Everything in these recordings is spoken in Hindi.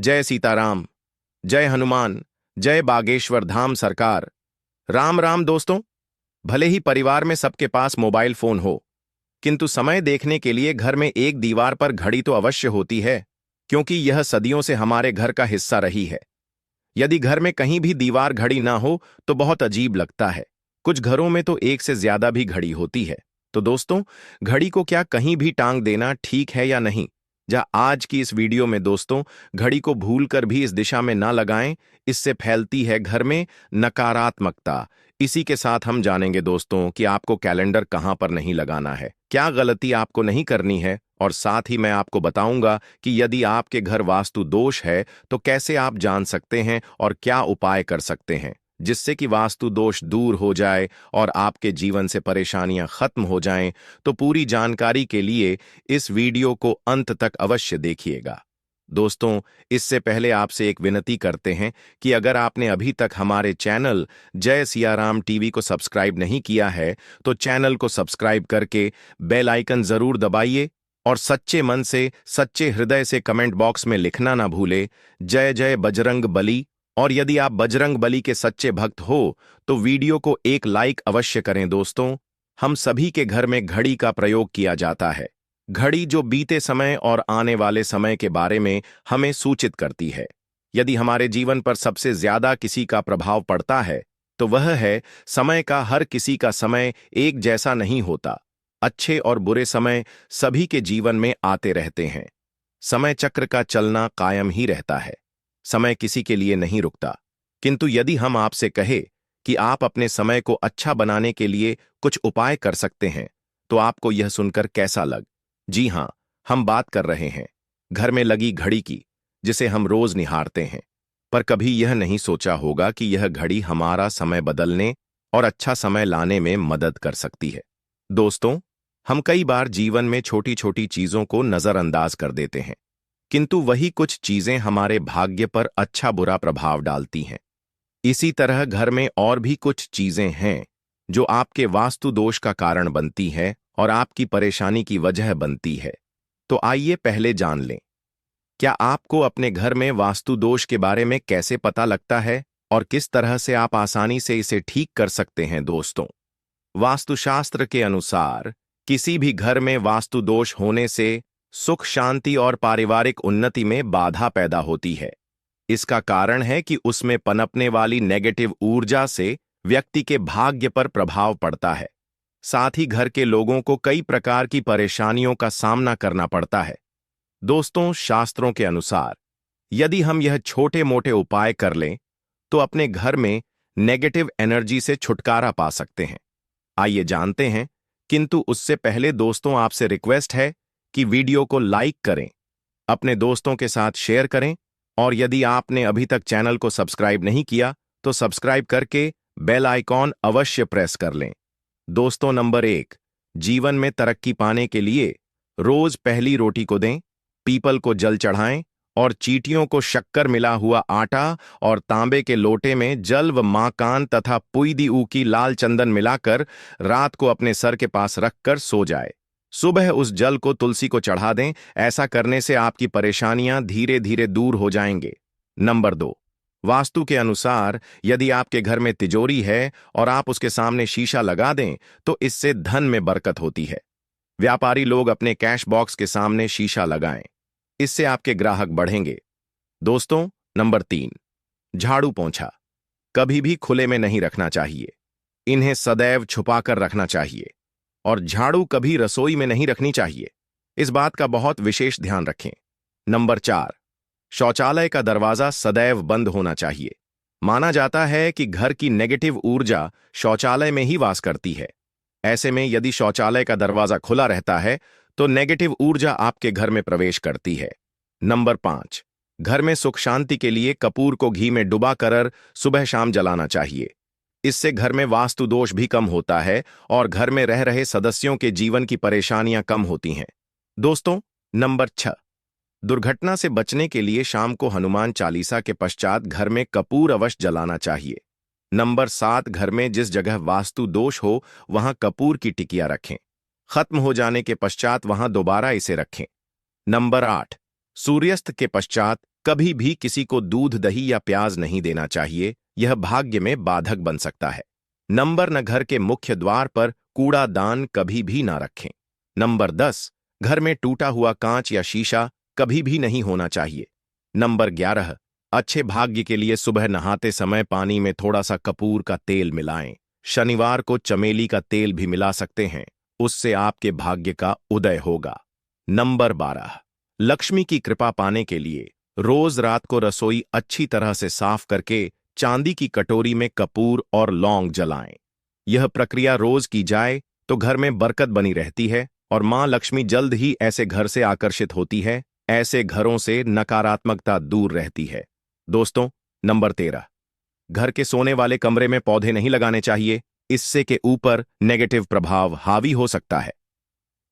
जय सीताराम। जय हनुमान। जय बागेश्वर धाम सरकार। राम राम दोस्तों। भले ही परिवार में सबके पास मोबाइल फोन हो, किंतु समय देखने के लिए घर में एक दीवार पर घड़ी तो अवश्य होती है, क्योंकि यह सदियों से हमारे घर का हिस्सा रही है। यदि घर में कहीं भी दीवार घड़ी ना हो तो बहुत अजीब लगता है। कुछ घरों में तो एक से ज्यादा भी घड़ी होती है। तो दोस्तों, घड़ी को क्या कहीं भी टांग देना ठीक है या नहीं? आज की इस वीडियो में दोस्तों, घड़ी को भूलकर भी इस दिशा में ना लगाएं, इससे फैलती है घर में नकारात्मकता। इसी के साथ हम जानेंगे दोस्तों कि आपको कैलेंडर कहां पर नहीं लगाना है, क्या गलती आपको नहीं करनी है, और साथ ही मैं आपको बताऊंगा कि यदि आपके घर वास्तु दोष है तो कैसे आप जान सकते हैं और क्या उपाय कर सकते हैं जिससे कि वास्तु दोष दूर हो जाए और आपके जीवन से परेशानियां खत्म हो जाएं। तो पूरी जानकारी के लिए इस वीडियो को अंत तक अवश्य देखिएगा। दोस्तों, इससे पहले आपसे एक विनती करते हैं कि अगर आपने अभी तक हमारे चैनल जय सियाराम टीवी को सब्सक्राइब नहीं किया है तो चैनल को सब्सक्राइब करके बेल आइकन जरूर दबाइए और सच्चे मन से, सच्चे हृदय से कमेंट बॉक्स में लिखना ना भूले, जय जय बजरंग बली। और यदि आप बजरंग बली के सच्चे भक्त हो तो वीडियो को एक लाइक अवश्य करें। दोस्तों, हम सभी के घर में घड़ी का प्रयोग किया जाता है। घड़ी जो बीते समय और आने वाले समय के बारे में हमें सूचित करती है। यदि हमारे जीवन पर सबसे ज्यादा किसी का प्रभाव पड़ता है तो वह है समय का। हर किसी का समय एक जैसा नहीं होता। अच्छे और बुरे समय सभी के जीवन में आते रहते हैं। समय चक्र का चलना कायम ही रहता है। समय किसी के लिए नहीं रुकता। किंतु यदि हम आपसे कहे कि आप अपने समय को अच्छा बनाने के लिए कुछ उपाय कर सकते हैं तो आपको यह सुनकर कैसा लग? जी हां, हम बात कर रहे हैं घर में लगी घड़ी की, जिसे हम रोज निहारते हैं। पर कभी यह नहीं सोचा होगा कि यह घड़ी हमारा समय बदलने और अच्छा समय लाने में मदद कर सकती है। दोस्तों, हम कई बार जीवन में छोटी छोटी चीजों को नजरअंदाज कर देते हैं, किंतु वही कुछ चीजें हमारे भाग्य पर अच्छा बुरा प्रभाव डालती हैं। इसी तरह घर में और भी कुछ चीजें हैं जो आपके वास्तु दोष का कारण बनती है और आपकी परेशानी की वजह बनती है। तो आइए पहले जान लें, क्या आपको अपने घर में वास्तु दोष के बारे में कैसे पता लगता है और किस तरह से आप आसानी से इसे ठीक कर सकते हैं? दोस्तों, वास्तुशास्त्र के अनुसार किसी भी घर में वास्तु दोष होने से सुख, शांति और पारिवारिक उन्नति में बाधा पैदा होती है। इसका कारण है कि उसमें पनपने वाली नेगेटिव ऊर्जा से व्यक्ति के भाग्य पर प्रभाव पड़ता है। साथ ही घर के लोगों को कई प्रकार की परेशानियों का सामना करना पड़ता है। दोस्तों, शास्त्रों के अनुसार यदि हम यह छोटे मोटे उपाय कर लें तो अपने घर में नेगेटिव एनर्जी से छुटकारा पा सकते हैं। आइए जानते हैं, किंतु उससे पहले दोस्तों आपसे रिक्वेस्ट है कि वीडियो को लाइक करें, अपने दोस्तों के साथ शेयर करें, और यदि आपने अभी तक चैनल को सब्सक्राइब नहीं किया तो सब्सक्राइब करके बेल आइकॉन अवश्य प्रेस कर लें। दोस्तों, नंबर 1, जीवन में तरक्की पाने के लिए रोज पहली रोटी को दें, पीपल को जल चढ़ाएं और चींटियों को शक्कर मिला हुआ आटा और तांबे के लोटे में जल व माकान तथा पुईदी ऊ की लाल चंदन मिलाकर रात को अपने सर के पास रखकर सो जाए। सुबह उस जल को तुलसी को चढ़ा दें। ऐसा करने से आपकी परेशानियां धीरे धीरे दूर हो जाएंगे। नंबर 2, वास्तु के अनुसार यदि आपके घर में तिजोरी है और आप उसके सामने शीशा लगा दें तो इससे धन में बरकत होती है। व्यापारी लोग अपने कैश बॉक्स के सामने शीशा लगाएं, इससे आपके ग्राहक बढ़ेंगे। दोस्तों, नंबर 3, झाड़ू पोंछा कभी भी खुले में नहीं रखना चाहिए। इन्हें सदैव छुपाकर रखना चाहिए और झाड़ू कभी रसोई में नहीं रखनी चाहिए। इस बात का बहुत विशेष ध्यान रखें। नंबर 4, शौचालय का दरवाजा सदैव बंद होना चाहिए। माना जाता है कि घर की नेगेटिव ऊर्जा शौचालय में ही वास करती है। ऐसे में यदि शौचालय का दरवाजा खुला रहता है तो नेगेटिव ऊर्जा आपके घर में प्रवेश करती है। नंबर 5, घर में सुख शांति के लिए कपूर को घी में डुबा कर सुबह शाम जलाना चाहिए। इससे घर में वास्तु दोष भी कम होता है और घर में रह रहे सदस्यों के जीवन की परेशानियां कम होती हैं। दोस्तों, नंबर 6, दुर्घटना से बचने के लिए शाम को हनुमान चालीसा के पश्चात घर में कपूर अवश्य जलाना चाहिए। नंबर 7, घर में जिस जगह वास्तु दोष हो वहां कपूर की टिकिया रखें। खत्म हो जाने के पश्चात वहां दोबारा इसे रखें। नंबर 8, सूर्यास्त के पश्चात कभी भी किसी को दूध, दही या प्याज नहीं देना चाहिए, यह भाग्य में बाधक बन सकता है। नंबर 9, घर के मुख्य द्वार पर कूड़ादान कभी भी ना रखें। नंबर 10, घर में टूटा हुआ कांच या शीशा कभी भी नहीं होना चाहिए। नंबर 11, अच्छे भाग्य के लिए सुबह नहाते समय पानी में थोड़ा सा कपूर का तेल मिलाएं। शनिवार को चमेली का तेल भी मिला सकते हैं, उससे आपके भाग्य का उदय होगा। नंबर 12, लक्ष्मी की कृपा पाने के लिए रोज रात को रसोई अच्छी तरह से साफ करके चांदी की कटोरी में कपूर और लौंग जलाएं। यह प्रक्रिया रोज की जाए तो घर में बरकत बनी रहती है और मां लक्ष्मी जल्द ही ऐसे घर से आकर्षित होती है। ऐसे घरों से नकारात्मकता दूर रहती है। दोस्तों, नंबर 13, घर के सोने वाले कमरे में पौधे नहीं लगाने चाहिए, इससे के ऊपर नेगेटिव प्रभाव हावी हो सकता है।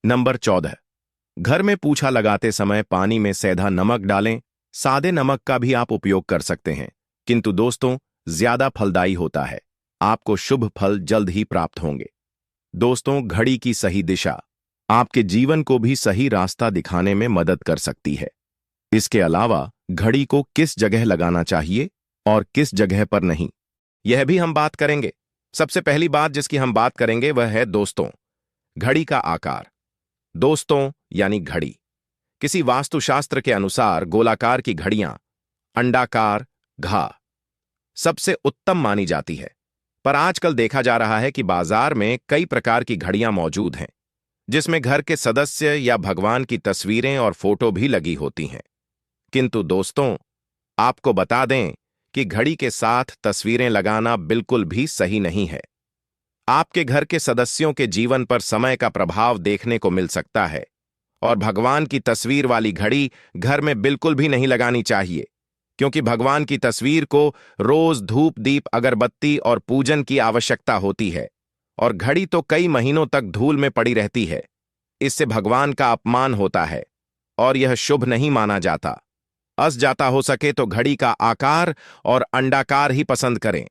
नंबर 14, घर में पूछा लगाते समय पानी में सेंधा नमक डालें। सादे नमक का भी आप उपयोग कर सकते हैं, किंतु दोस्तों ज्यादा फलदायी होता है। आपको शुभ फल जल्द ही प्राप्त होंगे। दोस्तों, घड़ी की सही दिशा आपके जीवन को भी सही रास्ता दिखाने में मदद कर सकती है। इसके अलावा घड़ी को किस जगह लगाना चाहिए और किस जगह पर नहीं, यह भी हम बात करेंगे। सबसे पहली बात जिसकी हम बात करेंगे वह है दोस्तों, घड़ी का आकार। दोस्तों यानी घड़ी, किसी वास्तुशास्त्र के अनुसार गोलाकार की घड़ियां अंडाकार, घा सबसे उत्तम मानी जाती है। पर आजकल देखा जा रहा है कि बाजार में कई प्रकार की घड़ियां मौजूद हैं, जिसमें घर के सदस्य या भगवान की तस्वीरें और फोटो भी लगी होती हैं। किंतु दोस्तों, आपको बता दें कि घड़ी के साथ तस्वीरें लगाना बिल्कुल भी सही नहीं है। आपके घर के सदस्यों के जीवन पर समय का प्रभाव देखने को मिल सकता है और भगवान की तस्वीर वाली घड़ी घर में बिल्कुल भी नहीं लगानी चाहिए, क्योंकि भगवान की तस्वीर को रोज धूप, दीप, अगरबत्ती और पूजन की आवश्यकता होती है और घड़ी तो कई महीनों तक धूल में पड़ी रहती है। इससे भगवान का अपमान होता है और यह शुभ नहीं माना जाता। जाता हो सके तो घड़ी का आकार और अंडाकार ही पसंद करें।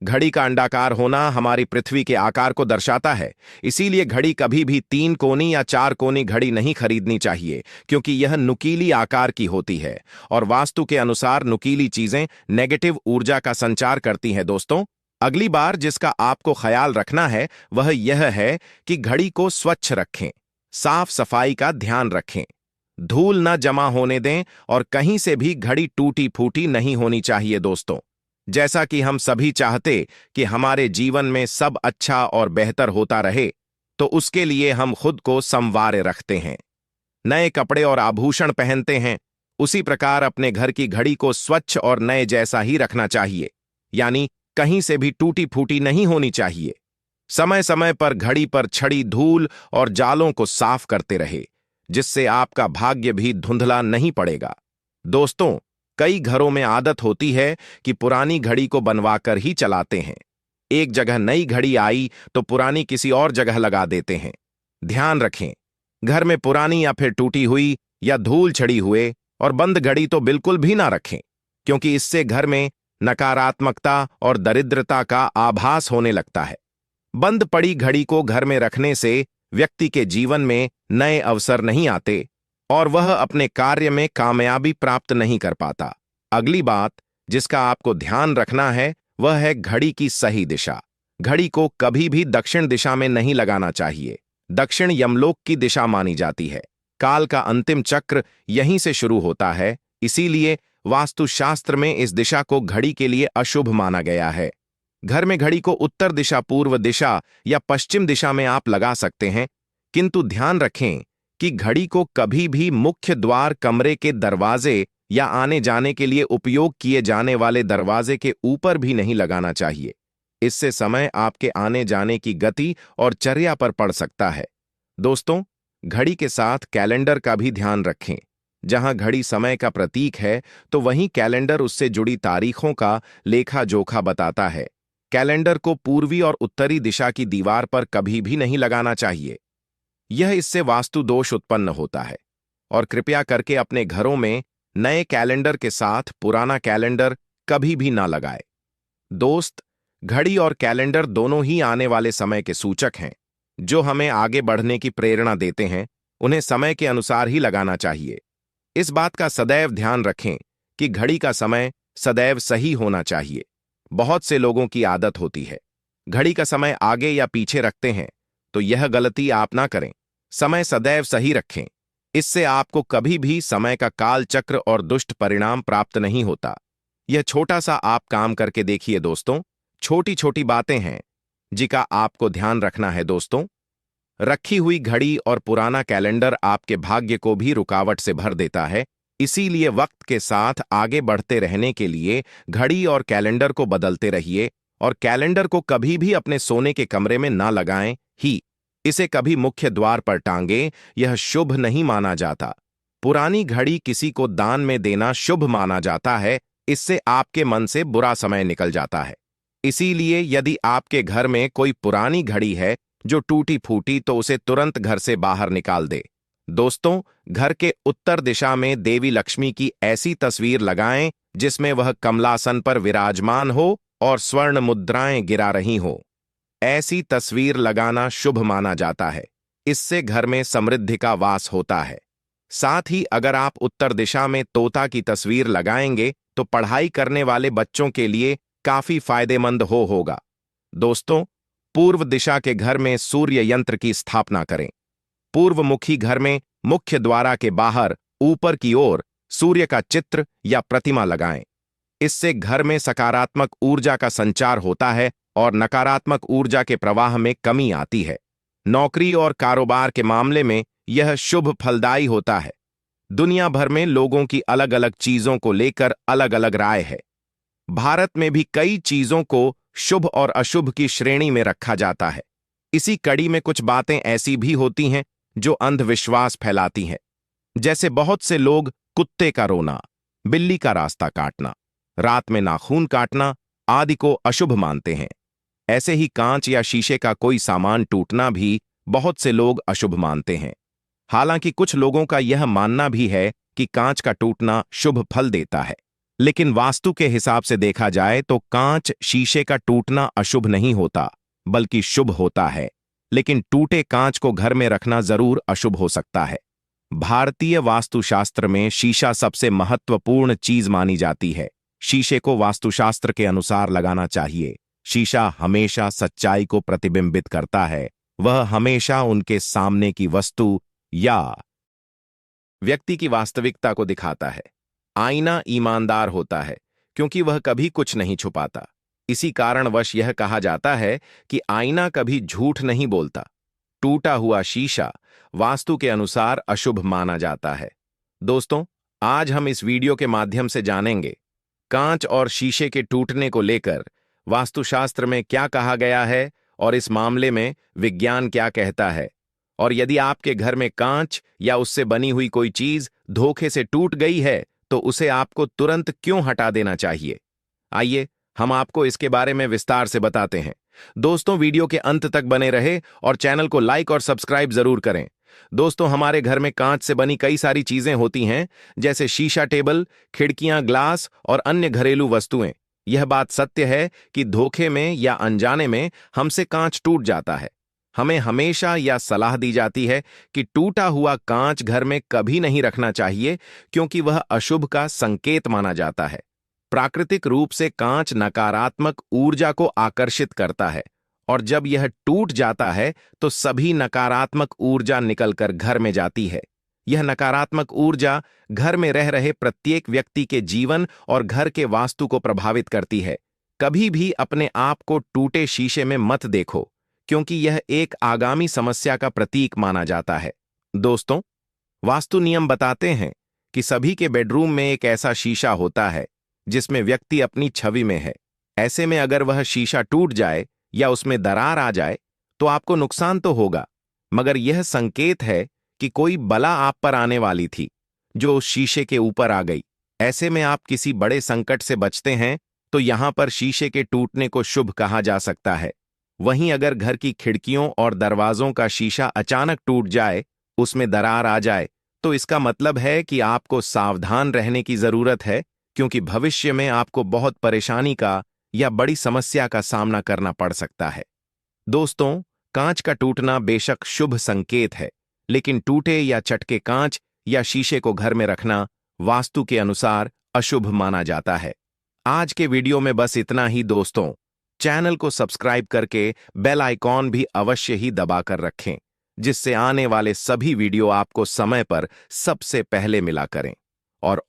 घड़ी का अंडाकार होना हमारी पृथ्वी के आकार को दर्शाता है, इसीलिए घड़ी कभी भी 3 कोनी या 4 कोनी घड़ी नहीं खरीदनी चाहिए, क्योंकि यह नुकीली आकार की होती है और वास्तु के अनुसार नुकीली चीजें नेगेटिव ऊर्जा का संचार करती हैं। दोस्तों, अगली बार जिसका आपको ख्याल रखना है वह यह है कि घड़ी को स्वच्छ रखें, साफ सफाई का ध्यान रखें, धूल न जमा होने दें और कहीं से भी घड़ी टूटी फूटी नहीं होनी चाहिए। दोस्तों, जैसा कि हम सभी चाहते कि हमारे जीवन में सब अच्छा और बेहतर होता रहे, तो उसके लिए हम खुद को संवारे रखते हैं, नए कपड़े और आभूषण पहनते हैं। उसी प्रकार अपने घर की घड़ी को स्वच्छ और नए जैसा ही रखना चाहिए, यानी कहीं से भी टूटी फूटी नहीं होनी चाहिए। समय समय पर घड़ी पर छड़ी धूल और जालों को साफ करते रहे, जिससे आपका भाग्य भी धुंधला नहीं पड़ेगा। दोस्तों, कई घरों में आदत होती है कि पुरानी घड़ी को बनवाकर ही चलाते हैं। एक जगह नई घड़ी आई तो पुरानी किसी और जगह लगा देते हैं। ध्यान रखें, घर में पुरानी या फिर टूटी हुई या धूल चढ़ी हुए और बंद घड़ी तो बिल्कुल भी ना रखें, क्योंकि इससे घर में नकारात्मकता और दरिद्रता का आभास होने लगता है। बंद पड़ी घड़ी को घर में रखने से व्यक्ति के जीवन में नए अवसर नहीं आते और वह अपने कार्य में कामयाबी प्राप्त नहीं कर पाता। अगली बात जिसका आपको ध्यान रखना है वह है घड़ी की सही दिशा। घड़ी को कभी भी दक्षिण दिशा में नहीं लगाना चाहिए। दक्षिण यमलोक की दिशा मानी जाती है। काल का अंतिम चक्र यहीं से शुरू होता है, इसीलिए वास्तुशास्त्र में इस दिशा को घड़ी के लिए अशुभ माना गया है। घर में घड़ी को उत्तर दिशा, पूर्व दिशा या पश्चिम दिशा में आप लगा सकते हैं, किंतु ध्यान रखें कि घड़ी को कभी भी मुख्य द्वार, कमरे के दरवाजे या आने जाने के लिए उपयोग किए जाने वाले दरवाजे के ऊपर भी नहीं लगाना चाहिए। इससे समय आपके आने जाने की गति और चर्या पर पड़ सकता है। दोस्तों, घड़ी के साथ कैलेंडर का भी ध्यान रखें। जहां घड़ी समय का प्रतीक है तो वहीं कैलेंडर उससे जुड़ी तारीखों का लेखा जोखा बताता है। कैलेंडर को पूर्वी और उत्तरी दिशा की दीवार पर कभी भी नहीं लगाना चाहिए। यह इससे वास्तु दोष उत्पन्न होता है और कृपया करके अपने घरों में नए कैलेंडर के साथ पुराना कैलेंडर कभी भी ना लगाए। दोस्त, घड़ी और कैलेंडर दोनों ही आने वाले समय के सूचक हैं, जो हमें आगे बढ़ने की प्रेरणा देते हैं। उन्हें समय के अनुसार ही लगाना चाहिए। इस बात का सदैव ध्यान रखें कि घड़ी का समय सदैव सही होना चाहिए। बहुत से लोगों की आदत होती है घड़ी का समय आगे या पीछे रखते हैं, तो यह गलती आप ना करें। समय सदैव सही रखें। इससे आपको कभी भी समय का काल चक्र और दुष्ट परिणाम प्राप्त नहीं होता। यह छोटा सा आप काम करके देखिए दोस्तों। छोटी छोटी बातें हैं जिनका आपको ध्यान रखना है दोस्तों। रखी हुई घड़ी और पुराना कैलेंडर आपके भाग्य को भी रुकावट से भर देता है। इसीलिए वक्त के साथ आगे बढ़ते रहने के लिए घड़ी और कैलेंडर को बदलते रहिए, और कैलेंडर को कभी भी अपने सोने के कमरे में ना लगाएं ही। इसे कभी मुख्य द्वार पर टांगें, यह शुभ नहीं माना जाता। पुरानी घड़ी किसी को दान में देना शुभ माना जाता है। इससे आपके मन से बुरा समय निकल जाता है। इसीलिए यदि आपके घर में कोई पुरानी घड़ी है जो टूटी फूटी, तो उसे तुरंत घर से बाहर निकाल दे। दोस्तों, घर के उत्तर दिशा में देवी लक्ष्मी की ऐसी तस्वीर लगाएं जिसमें वह कमलासन पर विराजमान हो और स्वर्ण मुद्राएं गिरा रही हो। ऐसी तस्वीर लगाना शुभ माना जाता है। इससे घर में समृद्धि का वास होता है। साथ ही अगर आप उत्तर दिशा में तोता की तस्वीर लगाएंगे तो पढ़ाई करने वाले बच्चों के लिए काफी फायदेमंद होगा। दोस्तों, पूर्व दिशा के घर में सूर्य यंत्र की स्थापना करें। पूर्वमुखी घर में मुख्य द्वार के बाहर ऊपर की ओर सूर्य का चित्र या प्रतिमा लगाएं। इससे घर में सकारात्मक ऊर्जा का संचार होता है और नकारात्मक ऊर्जा के प्रवाह में कमी आती है। नौकरी और कारोबार के मामले में यह शुभ फलदायी होता है। दुनिया भर में लोगों की अलग अलग चीजों को लेकर अलग अलग राय है। भारत में भी कई चीजों को शुभ और अशुभ की श्रेणी में रखा जाता है। इसी कड़ी में कुछ बातें ऐसी भी होती हैं जो अंधविश्वास फैलाती हैं। जैसे बहुत से लोग कुत्ते का रोना, बिल्ली का रास्ता काटना, रात में नाखून काटना आदि को अशुभ मानते हैं। ऐसे ही कांच या शीशे का कोई सामान टूटना भी बहुत से लोग अशुभ मानते हैं। हालांकि कुछ लोगों का यह मानना भी है कि कांच का टूटना शुभ फल देता है, लेकिन वास्तु के हिसाब से देखा जाए तो कांच शीशे का टूटना अशुभ नहीं होता, बल्कि शुभ होता है। लेकिन टूटे कांच को घर में रखना जरूर अशुभ हो सकता है। भारतीय वास्तुशास्त्र में शीशा सबसे महत्वपूर्ण चीज मानी जाती है। शीशे को वास्तुशास्त्र के अनुसार लगाना चाहिए। शीशा हमेशा सच्चाई को प्रतिबिंबित करता है। वह हमेशा उनके सामने की वस्तु या व्यक्ति की वास्तविकता को दिखाता है। आईना ईमानदार होता है क्योंकि वह कभी कुछ नहीं छुपाता। इसी कारणवश यह कहा जाता है कि आईना कभी झूठ नहीं बोलता। टूटा हुआ शीशा वास्तु के अनुसार अशुभ माना जाता है। दोस्तों, आज हम इस वीडियो के माध्यम से जानेंगे कांच और शीशे के टूटने को लेकर वास्तुशास्त्र में क्या कहा गया है और इस मामले में विज्ञान क्या कहता है। और यदि आपके घर में कांच या उससे बनी हुई कोई चीज धोखे से टूट गई है तो उसे आपको तुरंत क्यों हटा देना चाहिए। आइए हम आपको इसके बारे में विस्तार से बताते हैं। दोस्तों, वीडियो के अंत तक बने रहे और चैनल को लाइक और सब्सक्राइब जरूर करें। दोस्तों, हमारे घर में कांच से बनी कई सारी चीजें होती हैं, जैसे शीशा टेबल, खिड़कियां, ग्लास और अन्य घरेलू वस्तुएं। यह बात सत्य है कि धोखे में या अनजाने में हमसे कांच टूट जाता है। हमें हमेशा यह सलाह दी जाती है कि टूटा हुआ कांच घर में कभी नहीं रखना चाहिए, क्योंकि वह अशुभ का संकेत माना जाता है। प्राकृतिक रूप से कांच नकारात्मक ऊर्जा को आकर्षित करता है, और जब यह टूट जाता है तो सभी नकारात्मक ऊर्जा निकलकर घर में जाती है। यह नकारात्मक ऊर्जा घर में रह रहे प्रत्येक व्यक्ति के जीवन और घर के वास्तु को प्रभावित करती है। कभी भी अपने आप को टूटे शीशे में मत देखो, क्योंकि यह एक आगामी समस्या का प्रतीक माना जाता है। दोस्तों, वास्तु नियम बताते हैं कि सभी के बेडरूम में एक ऐसा शीशा होता है जिसमें व्यक्ति अपनी छवि में है। ऐसे में अगर वह शीशा टूट जाए या उसमें दरार आ जाए तो आपको नुकसान तो होगा, मगर यह संकेत है कि कोई बला आप पर आने वाली थी जो उस शीशे के ऊपर आ गई। ऐसे में आप किसी बड़े संकट से बचते हैं, तो यहां पर शीशे के टूटने को शुभ कहा जा सकता है। वहीं अगर घर की खिड़कियों और दरवाजों का शीशा अचानक टूट जाए, उसमें दरार आ जाए, तो इसका मतलब है कि आपको सावधान रहने की जरूरत है, क्योंकि भविष्य में आपको बहुत परेशानी का या बड़ी समस्या का सामना करना पड़ सकता है। दोस्तों, कांच का टूटना बेशक शुभ संकेत है, लेकिन टूटे या चटके कांच या शीशे को घर में रखना वास्तु के अनुसार अशुभ माना जाता है। आज के वीडियो में बस इतना ही दोस्तों। चैनल को सब्सक्राइब करके बेल आइकॉन भी अवश्य ही दबाकर रखें, जिससे आने वाले सभी वीडियो आपको समय पर सबसे पहले मिला करें।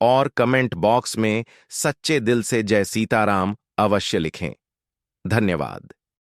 और कमेंट बॉक्स में सच्चे दिल से जय सीताराम अवश्य लिखें। धन्यवाद।